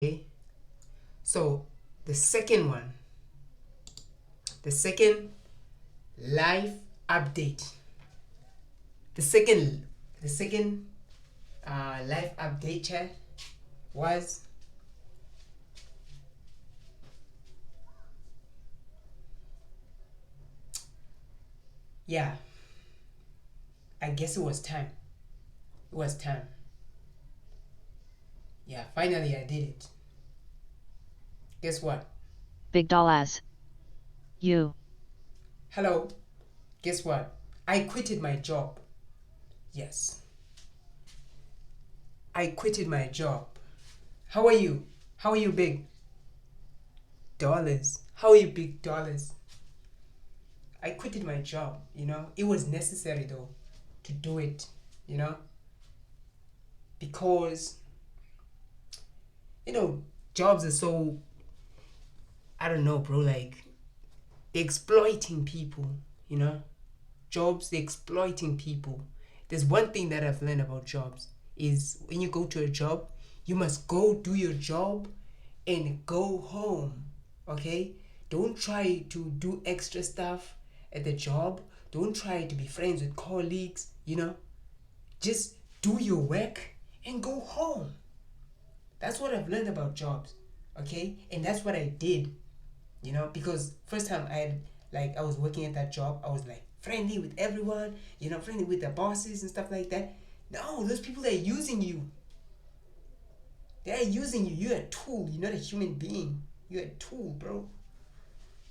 Okay, so the second one, the second life update, the second life update chat was, yeah, I guess it was time. It was time. Yeah, finally I did it. Guess what? Big doll ass. You. Hello. Guess what? I quitted my job. Yes, I quitted my job. How are you? How are you, big dollars? How are you, big dollars? I quitted my job, It was necessary though to do it, you know, because, you know, jobs are so, I don't know, bro, like they're exploiting people, you know? Jobs, they're exploiting people. There's one thing that I've learned about jobs is when you go to a job, you must go do your job and go home, okay? Don't try to do extra stuff at the job. Don't try to be friends with colleagues. Just do your work and go home. That's what I've learned about jobs, okay? And that's what I did, because first time I was working at that job, I was like friendly with everyone, friendly with the bosses and stuff like that. No, those people are using you. They're using you. You're a tool. You're not a human being. You're a tool, bro.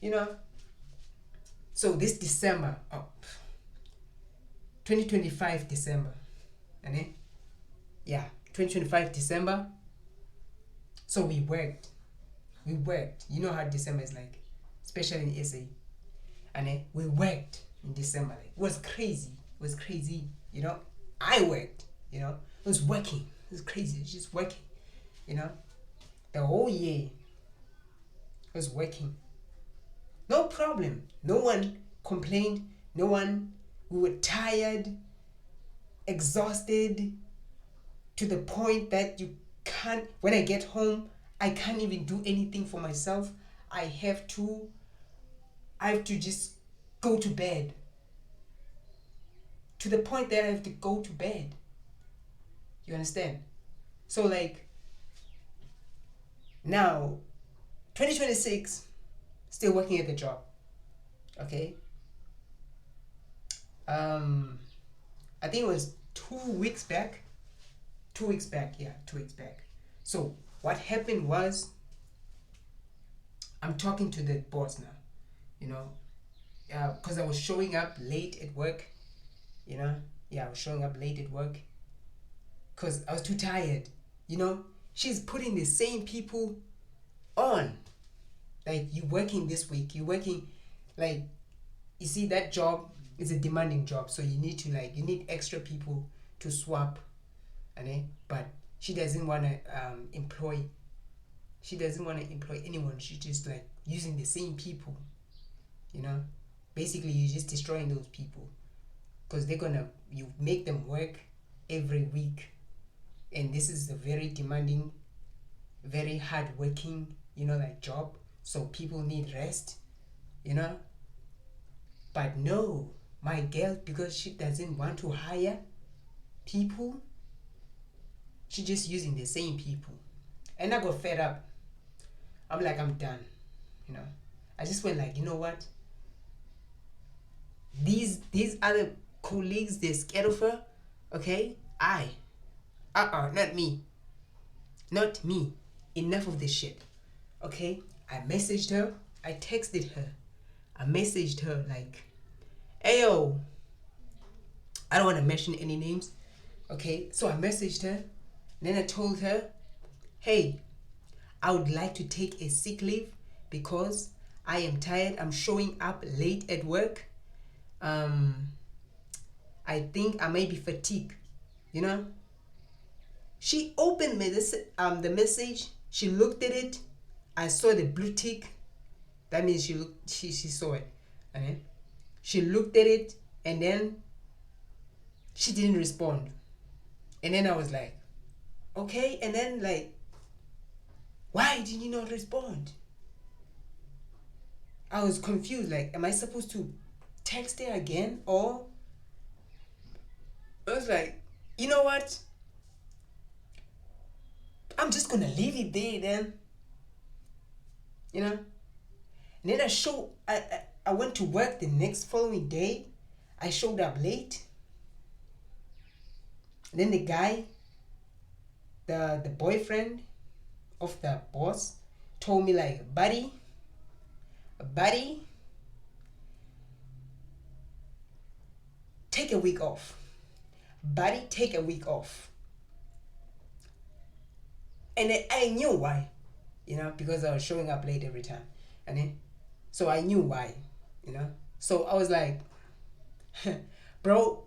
You know. So this December, 2025 December, and then yeah, 2025 December. So we worked. We worked. You know how December is like, especially in SA. And then we worked in December. Like, it was crazy. It was crazy. I worked. It was working. It was crazy. It was just working. You know, the whole year was working. No problem. No one complained. No one. We were tired, exhausted, to the point that you can't. When I get home, I can't even do anything for myself. I have to. I have to just go to bed. To the point that I have to go to bed. You understand? So like now, 2026, still working at the job. Okay. Um, I think it was 2 weeks back. 2 weeks back, yeah, 2 weeks back. So what happened was, I'm talking to the boss now. You know, because I was showing up late at work. You know, yeah, I was showing up late at work because I was too tired. You know, she's putting the same people on. Like, you working this week, you working, like, you see that job is a demanding job, so you need extra people to swap, and but she doesn't want to employ anyone. She's just like using the same people. You know, basically you're just destroying those people because you make them work every week, and this is a very demanding, very hard working, like job. So people need rest, you know. But no, my girl, because she doesn't want to hire people, she just using the same people. And I got fed up. I'm like, I'm done, you know. I just went like, you know what? These other colleagues, they're scared of her. Okay? Not me. Not me. Enough of this shit. Okay? I messaged her. I texted her. I messaged her like, hey yo, I don't want to mention any names. Okay? So I messaged her. Then I told her, hey, I would like to take a sick leave because I am tired. I'm showing up late at work. Um, I think I may be fatigued. You know. She opened me the message. She looked at it. I saw the blue tick. That means she saw it. Okay? She looked at it and then she didn't respond. And then I was like, okay. And then like why did you not respond? I was confused, like, am I supposed to text her again? Or I was like, you know what? I'm just gonna leave it there then. You know? And then I went to work the next following day. I showed up late. And then the guy, the boyfriend of the boss, told me like, buddy, take a week off. Buddy, take a week off. And then I knew why, because I was showing up late every time. And then, so I knew why, So I was like, bro,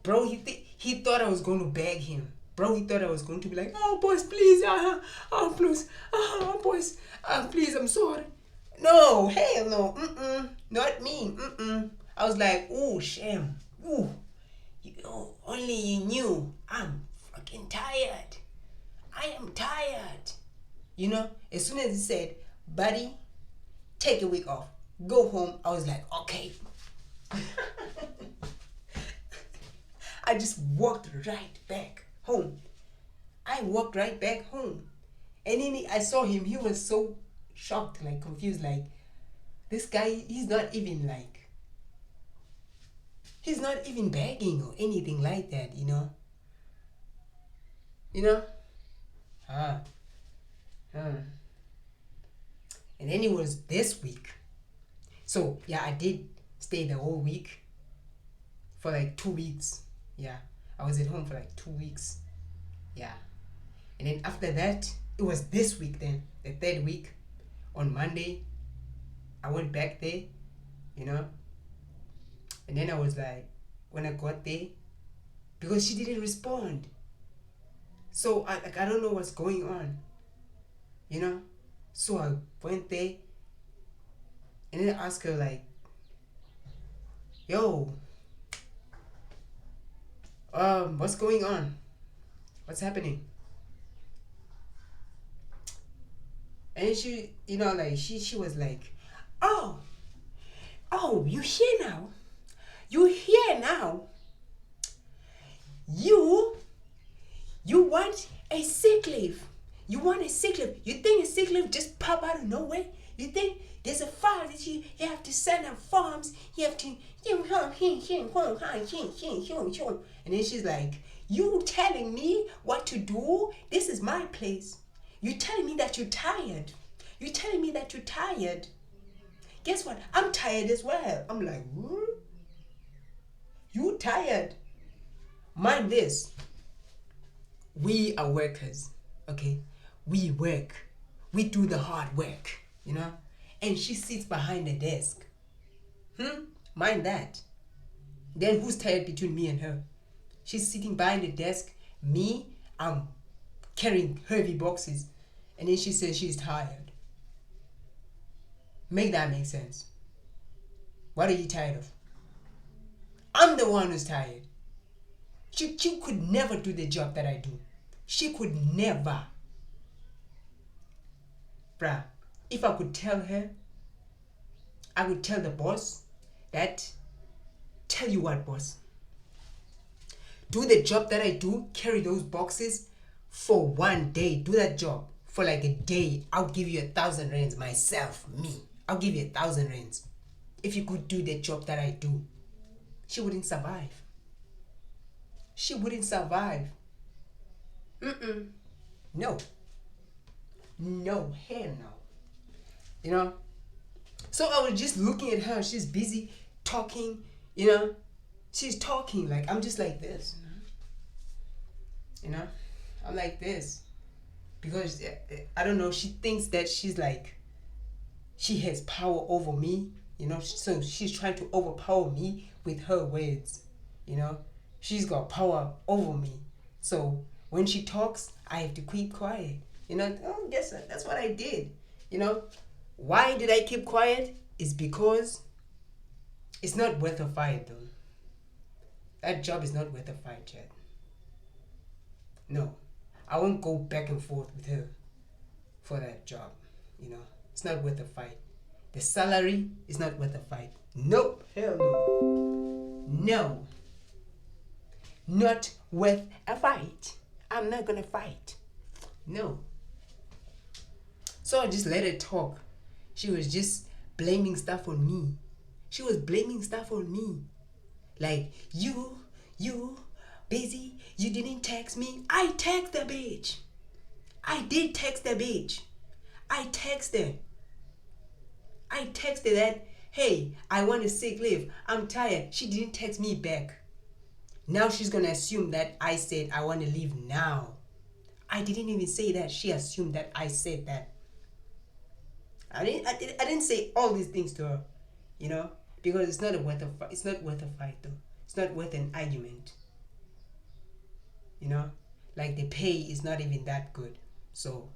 he thought I was going to beg him. Bro, he thought I was going to be like, oh, boss, please, please, boss, please, I'm sorry. No, hell no, not me, I was like, ooh, shame, ooh, only you knew, I'm fucking tired. I am tired. As soon as he said, buddy, take a week off, go home, I was like, okay. I just walked right back home. And then I saw him, he was so shocked, like confused, like this guy, he's not even begging or anything like that, Ah. And then it was this week. So yeah, I did stay the whole week for like 2 weeks. Yeah, I was at home for like 2 weeks. Yeah. And then after that, it was this week then, the third week. On Monday, I went back there, And then I was like, when I got there, because she didn't respond. So I don't know what's going on, So I went there and then I asked her like, yo, what's going on? What's happening? And she, she was like, oh, you here now? You here now? You want a sick leave? You want a sick leave? You think a sick leave just pop out of nowhere? You think there's a file that you have to send out forms? You have to, and then she's like, you telling me what to do? This is my place. You telling me that you're tired. You telling me that you're tired. Guess what? I'm tired as well. I'm like, what? You tired? Mind this. We are workers, okay? We work. We do the hard work, And she sits behind the desk. Mind that. Then who's tired between me and her? She's sitting behind the desk. Me, I'm carrying heavy boxes. And then she says she's tired. Make that make sense. What are you tired of? I'm the one who's tired. She could never do the job that I do. She could never. Bruh, if I could tell her, I would tell the boss that, tell you what, boss, do the job that I do, carry those boxes for 1 day. Do that job for like a day. I'll give you 1,000 rands myself, me. I'll give you 1,000 rands. If you could do the job that I do, she wouldn't survive. She wouldn't survive. No. No, hell no. So I was just looking at her. She's busy talking, She's talking like I'm just like this. I'm like this. Because, I don't know, she thinks that she's like, she has power over me, So she's trying to overpower me with her words, She's got power over me. So when she talks, I have to keep quiet. Guess that's what I did. Why did I keep quiet? It's because it's not worth a fight, though. That job is not worth a fight, Chad. No, I won't go back and forth with her for that job. You know, it's not worth a fight. The salary is not worth a fight. Nope. Hell no. No. Not worth a fight. I'm not gonna fight. No. So I just let her talk. She was just blaming stuff on me. She was blaming stuff on me. Like, you, busy, you didn't text me. I text the bitch. I did text the bitch. I texted that, hey, I want a sick leave. I'm tired. She didn't text me back. Now she's gonna assume that I said I want to leave now. I didn't even say that. She assumed that I said that. I didn't say all these things to her, you know, because it's not worth a fight though. It's not worth an argument. You know, like the pay is not even that good. So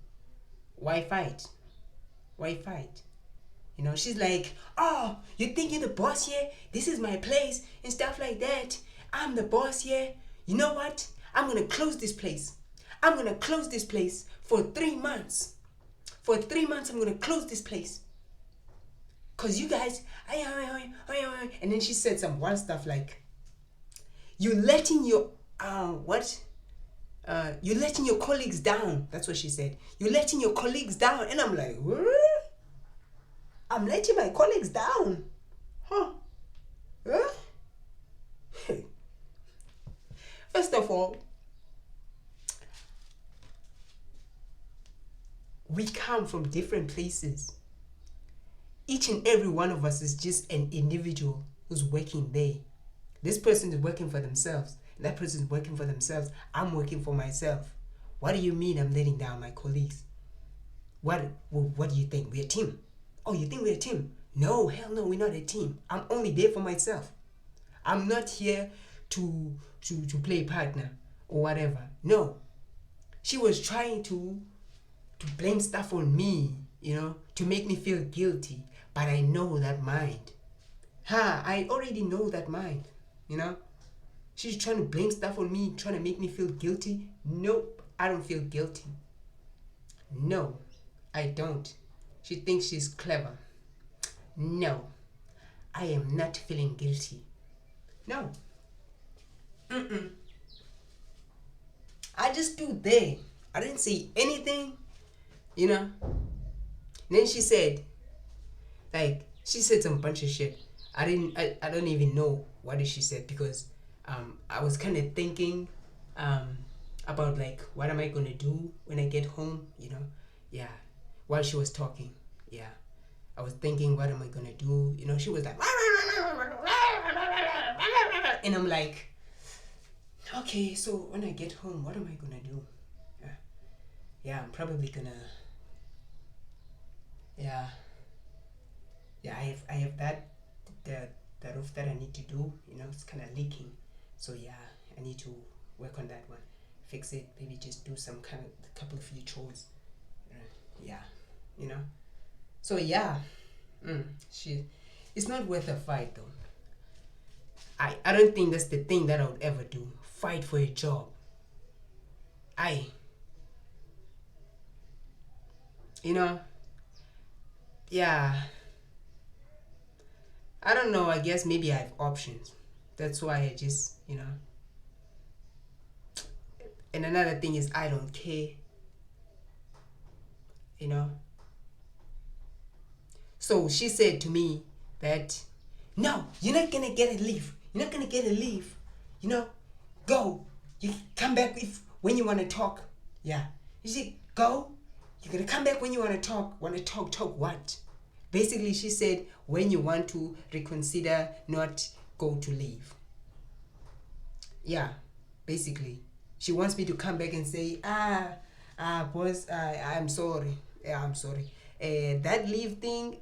why fight? Why fight? You know, she's like, oh, you think you're the boss here? This is my place and stuff like that. I'm the boss here. You know what? I'm going to close this place. I'm going to close this place for 3 months. For 3 months, I'm going to close this place. Because you guys, and then she said some wild stuff like, you're letting your, you're letting your colleagues down. That's what she said. You're letting your colleagues down. And I'm like, what? I'm letting my colleagues down. Huh? First of all, we come from different places. Each and every one of us is just an individual who's working there. This person is working for themselves. That person is working for themselves. I'm working for myself. What do you mean I'm letting down my colleagues? What do you think? We're a team. Oh, you think we're a team? No, hell no, we're not a team. I'm only there for myself. I'm not here to play partner or whatever. No. She was trying to blame stuff on me, you know, to make me feel guilty. But I know that mind. I already know that mind, you know. She's trying to blame stuff on me, trying to make me feel guilty. Nope, I don't feel guilty. No, I don't. She thinks she's clever. No, I am not feeling guilty. No. I just stood there. I didn't say anything, you know. And then she said some bunch of shit. I don't even know what did she said because I was kind of thinking about like what am I gonna do when I get home, you know. Yeah, while she was talking, yeah, I was thinking what am I gonna do, you know. She was like and I'm like, okay, so when I get home, what am I gonna do? Yeah, I'm probably gonna, yeah, I have the roof that I need to do, you know. It's kind of leaking, so yeah, I need to work on that one, fix it, maybe just do some kind of a couple of few chores, yeah, you know. So yeah, it's not worth a fight though. I don't think that's the thing that I would ever do. Fight for a job. You know, yeah. I don't know. I guess maybe I have options. That's why I just, you know. And another thing is I don't care. You know. So she said to me that, no, you're not gonna get a leave. You're not gonna get a leave. You know, go. You come back when you want to talk. Yeah. You see, go. You're gonna come back when you want to talk. Want to talk what? Basically, she said when you want to reconsider, not go to leave. Yeah, basically, she wants me to come back and say, boss, I'm sorry. Yeah, I'm sorry. That leave thing,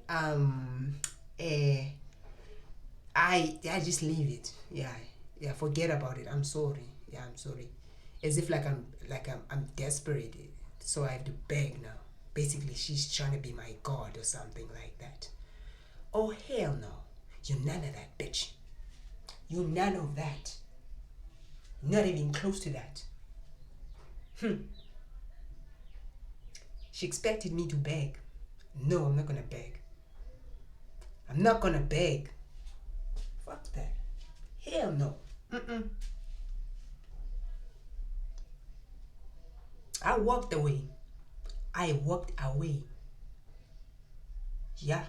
I just leave it. Yeah, forget about it. I'm sorry. Yeah, I'm sorry. As if I'm desperate, so I have to beg now. Basically, she's trying to be my god or something like that. Oh hell no! You're none of that, bitch. You're none of that. Not even close to that. She expected me to beg. No, I'm not gonna beg. I'm not gonna beg. Fuck that. Hell no. Mm-mm. I walked away. I walked away. Yeah.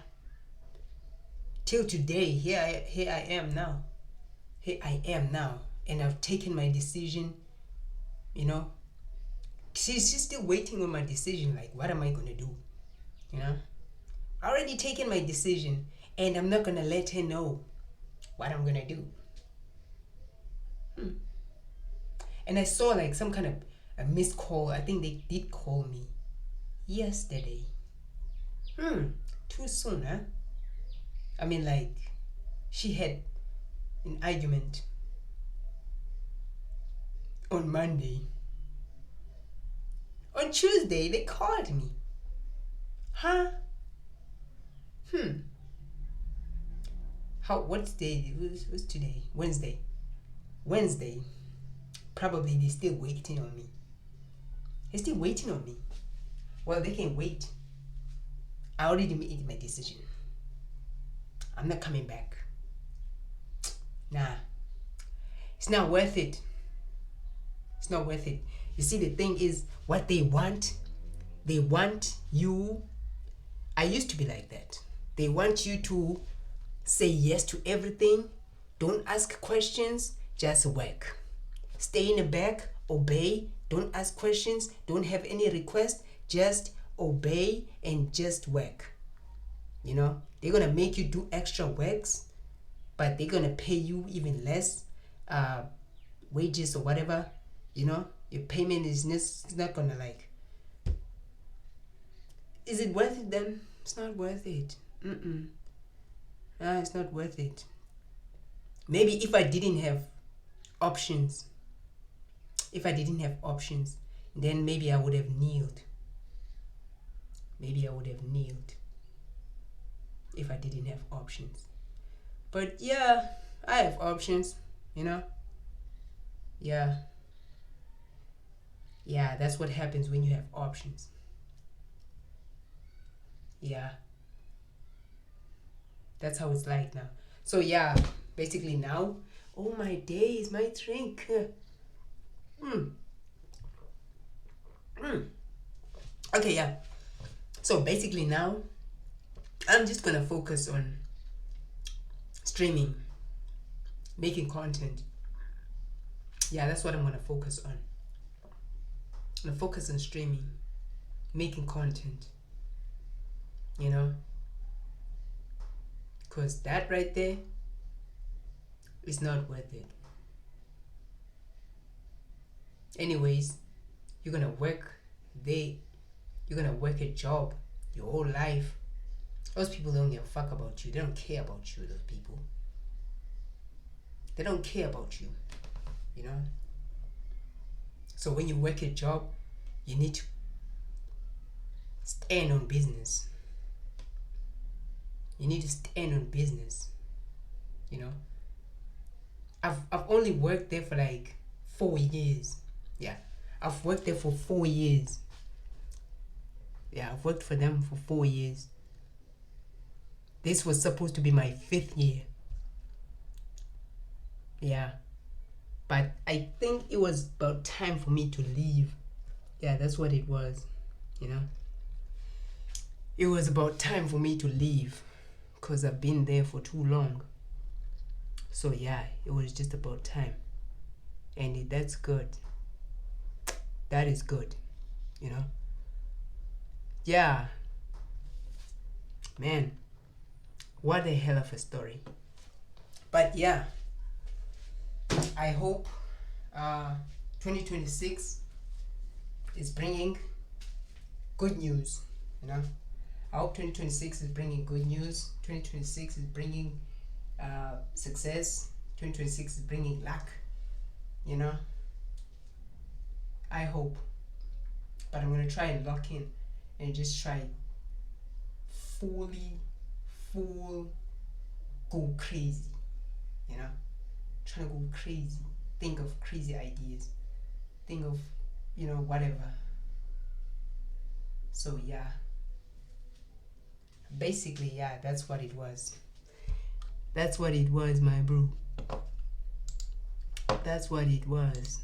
Till today, here I am now. Here I am now. And I've taken my decision, you know. She's still waiting on my decision. Like, what am I gonna do? You know? I already taken my decision, and I'm not gonna let her know what I'm gonna do. And I saw like some kind of a missed call. I think they did call me yesterday. Too soon, huh? I mean, like, she had an argument on Monday. On Tuesday, they called me. Huh? What's day? What's today? Wednesday. Wednesday. Probably they're still waiting on me. They're still waiting on me. Well, they can wait. I already made my decision. I'm not coming back. Nah. It's not worth it. It's not worth it. You see, the thing is, what they want you. I used to be like that. They want you to say yes to everything. Don't ask questions, just work. Stay in the back, obey, don't ask questions, don't have any request, just obey and just work. You know, they're gonna make you do extra works, but they're gonna pay you even less wages or whatever. You know, your payment is not gonna like. Is it worth it then? It's not worth it. It's not worth it. Maybe if I didn't have options, then maybe I would have kneeled. Maybe I would have kneeled if I didn't have options. But yeah, I have options, you know? Yeah. Yeah, that's what happens when you have options. Yeah. That's how it's like now. So yeah, basically now, oh my days, my drink. Okay, yeah. So basically now, I'm just gonna focus on streaming, making content. Yeah, that's what I'm gonna focus on. I'm gonna focus on streaming, making content. You know, because that right there is not worth it. Anyways, you're gonna work there, you're gonna work a job your whole life. Those people don't give a fuck about you. They don't care about you, those people. They don't care about you, you know? So when you work a job, you need to stand on business. You need to stand on business, you know? I've only worked there for like 4 years. Yeah, I've worked there for 4 years. Yeah, I've worked for them for 4 years. This was supposed to be my 5th year. Yeah, but I think it was about time for me to leave. Yeah, that's what it was, you know. It was about time for me to leave because I've been there for too long. So yeah, it was just about time. And that's good. That is good, you know. Yeah, man, what a hell of a story. But yeah, I hope 2026 is bringing good news, you know. I hope 2026 is bringing good news. 2026 is bringing success. 2026 is bringing luck, you know. I hope. But I'm going to try and lock in and just try full go crazy, you know. Trying to go crazy. Think of crazy ideas. Think of, you know, whatever. So yeah. Basically, yeah, that's what it was. That's what it was, my bro. That's what it was.